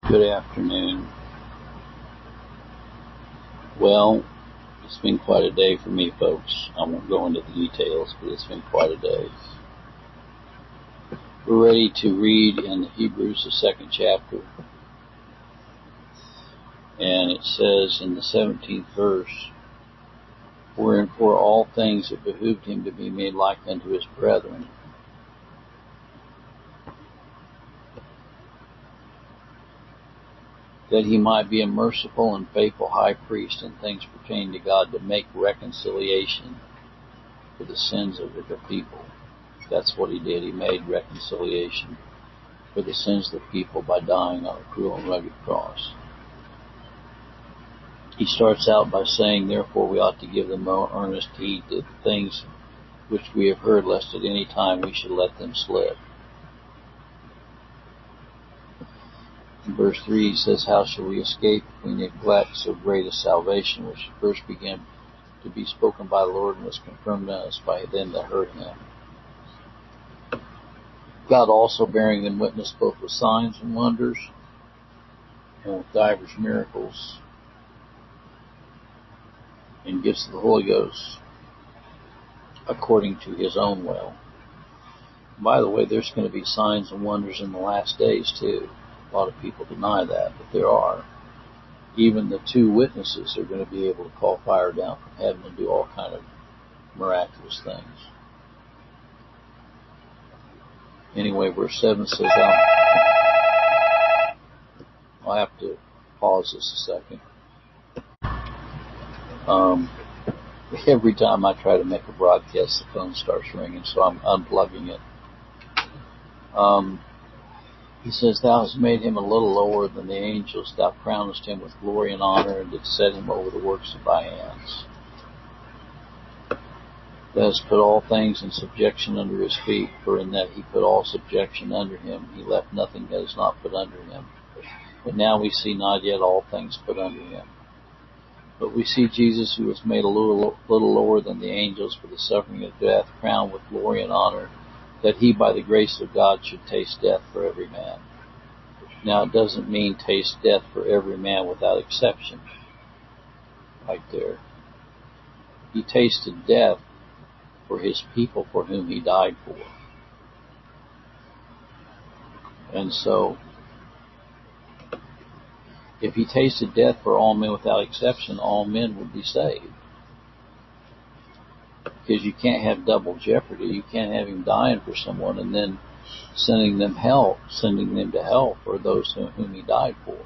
Good afternoon. Well, it's been quite a day for me, folks. I won't go into the details, but it's been quite a day. We're ready to read in Hebrews, the second chapter. And it says in the 17th verse, Wherefore all things it behoved him to be made like unto his brethren, that he might be a merciful and faithful high priest in things pertaining to God, to make reconciliation for the sins of the people. That's what he did. He made reconciliation for the sins of the people by dying on a cruel and rugged cross. He starts out by saying, Therefore we ought to give the more earnest heed to the things which we have heard, lest at any time we should let them slip. In verse 3 he says, How shall we escape if we neglect so great a salvation, which first began to be spoken by the Lord and was confirmed in us by them that heard him? God also bearing them witness both with signs and wonders, and with divers miracles, and gifts of the Holy Ghost, according to his own will. By the way, there's going to be signs and wonders in the last days too. A lot of people deny that, but there are. Even the two witnesses are going to be able to call fire down from heaven and do all kind of miraculous things. Anyway, verse 7 says, I'll have to pause this a second. Every time I try to make a broadcast, the phone starts ringing, so I'm unplugging it. He says, Thou hast made him a little lower than the angels. Thou crownest him with glory and honor, and didst set him over the works of thy hands. Thou hast put all things in subjection under his feet, for in that he put all subjection under him, he left nothing that is not put under him. But now we see not yet all things put under him. But we see Jesus, who was made a little lower than the angels for the suffering of death, crowned with glory and honor, that he by the grace of God should taste death for every man. Now it doesn't mean taste death for every man without exception. Right there. He tasted death for his people for whom he died for. And so, if he tasted death for all men without exception, all men would be saved. Because you can't have double jeopardy. You can't have him dying for someone and then sending them to hell for those whom he died for.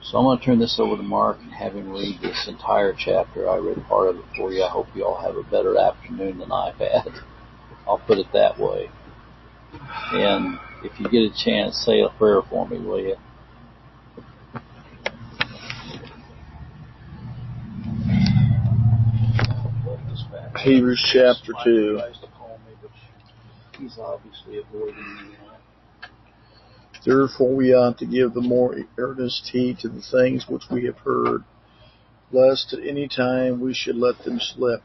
So I'm going to turn this over to Mark and have him read this entire chapter. I read part of it for you. I hope you all have a better afternoon than I've had. I'll put it that way. And if you get a chance, say a prayer for me, will you? Hebrews chapter 2. He's obviously avoiding me. Therefore we ought to give the more earnest heed to the things which we have heard, lest at any time we should let them slip.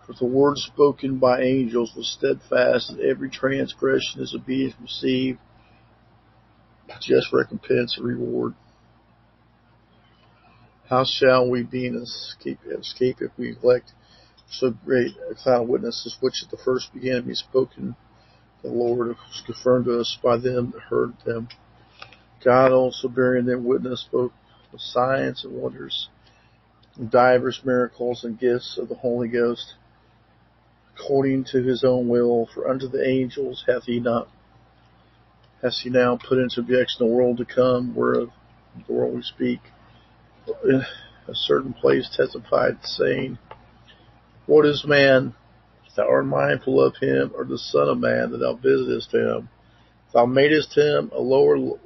For the word spoken by angels was steadfast, and every transgression is obedience received just recompense and reward. How shall we be in escape if we neglect so great a cloud of witnesses, which at the first began to be spoken? The Lord was confirmed to us by them that heard them. God also bearing them witness both with signs and wonders, and divers miracles and gifts of the Holy Ghost, according to his own will. For unto the angels hath he now put in subjection the world to come, whereof the world we speak. In a certain place testified, saying, What is man, thou art mindful of him, or the Son of Man, that thou visitest him? Thou madest him a little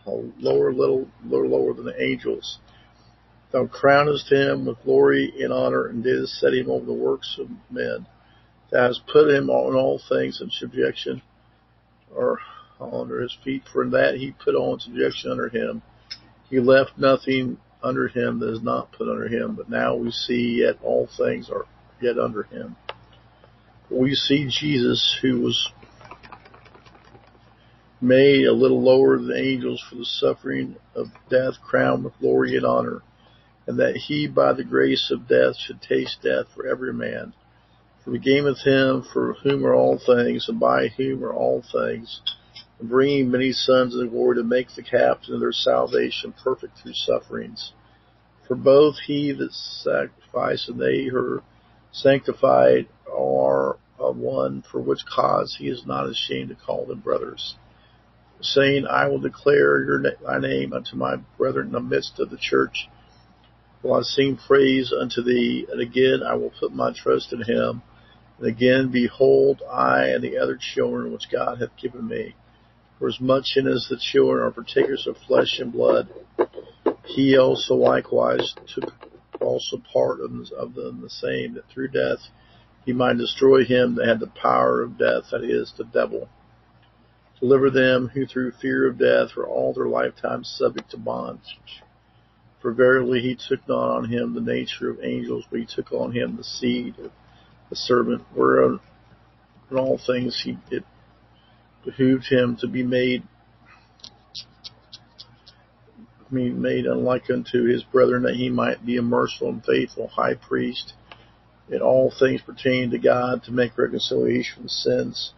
lower than the angels. Thou crownest him with glory and honor, and didst set him over the works of men. Thou hast put him on all things in subjection, or under his feet, for in that he put all in subjection under him. He left nothing under him that is not put under him. But now we see yet all things are yet under him. We see Jesus, who was made a little lower than the angels for the suffering of death, crowned with glory and honor, and that he by the grace of death should taste death for every man. For he gameth him for whom are all things, and by whom are all things, and bringing many sons into glory, to make the captain of their salvation perfect through sufferings. For both he that sacrificed and they who are sanctified are of one, for which cause he is not ashamed to call them brothers, saying, I will declare thy name unto my brethren in the midst of the church. Will I sing praise unto thee? And again I will put my trust in him. And again, behold, I and the other children which God hath given me. For as much in as the children are partakers of flesh and blood, he also likewise took also part of them the same, that through death he might destroy him that had the power of death, that is, the devil. Deliver them who through fear of death were all their lifetime subject to bondage. For verily he took not on him the nature of angels, but he took on him the seed of the serpent, wherein in all things it behoved him to be made unlike unto his brethren, that he might be a merciful and faithful high priest in all things pertaining to God, to make reconciliation for the sins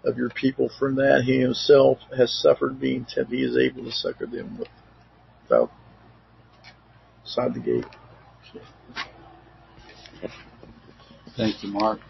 of your people. For in that he himself has suffered being tempted, he is able to succor them without outside the gate. Thank you, Mark.